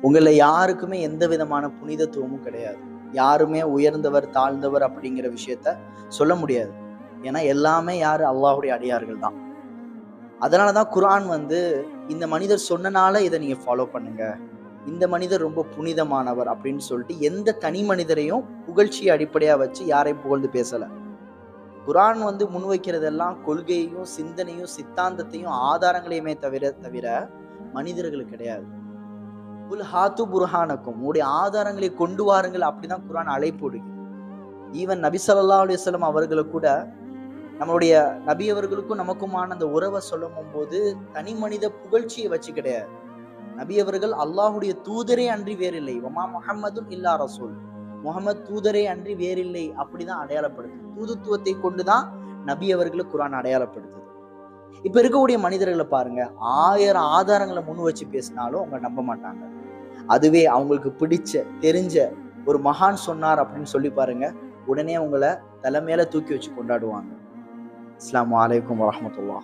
உங்களை யாருக்குமே எந்த விதமான புனிதத்துவமும் கிடையாது. யாருமே உயர்ந்தவர் தாழ்ந்தவர் அப்படிங்கிற விஷயத்த சொல்ல முடியாது. ஏன்னா எல்லாமே யாரு? அல்லாஹ்வுடைய அடியார்கள் தான். அதனாலதான் குர்ஆன் இந்த மனிதர் சொன்னனால இதை நீங்க ஃபாலோ பண்ணுங்க, இந்த மனிதர் ரொம்ப புனிதமானவர் அப்படின்னு சொல்லிட்டு எந்த தனி மனிதரையும் புகழ்ச்சியை அடிப்படையா வச்சு யாரையும் புகழ்ந்து பேசல. குர்ஆன் முன்வைக்கிறதெல்லாம் கொள்கையையும் சிந்தனையும் சித்தாந்தத்தையும் ஆதாரங்களையுமே தவிர மனிதர்கள் கிடையாது. குல் ஹாத்து புர்ஹானக்கும், உங்களுடைய ஆதாரங்களை கொண்டு வாருங்கள் அப்படிதான் குர்ஆன் அழைப்பு. ஈவன் நபி ஸல்லல்லாஹு அலைஹி வஸல்லம் அவர்களை கூட நம்மளுடைய நபி அவர்களுக்கும் நமக்குமான அந்த உறவை சொல்லும் போது தனி மனித புகழ்ச்சியை வச்சு கிடையாது. நபி அவர்கள் அல்லாஹுடைய தூதரே அன்றி வேறில்லை, வமா முஹம்மதுன் இல்லா ரசூல், முஹம்மது தூதரே அன்றி வேறில்லை அப்படிதான் அடையாளப்படுது. தூதுத்துவத்தை கொண்டுதான் நபி அவர்களை குர்ஆன் அடையாளப்படுத்துது. இப்ப இருக்கக்கூடிய மனிதர்களை பாருங்க, 1000 ஆதாரங்களை முன் வச்சு பேசினாலும் அவங்க நம்ப மாட்டாங்க. அதுவே அவங்களுக்கு பிடிச்ச தெரிஞ்ச ஒரு மகான் சொன்னார் அப்படின்னு சொல்லி பாருங்க, உடனே உங்களை தலைமையில தூக்கி வச்சு கொண்டாடுவாங்க. அஸ்ஸலாமு அலைக்கும் வரஹ்மத்துல்லாஹ்.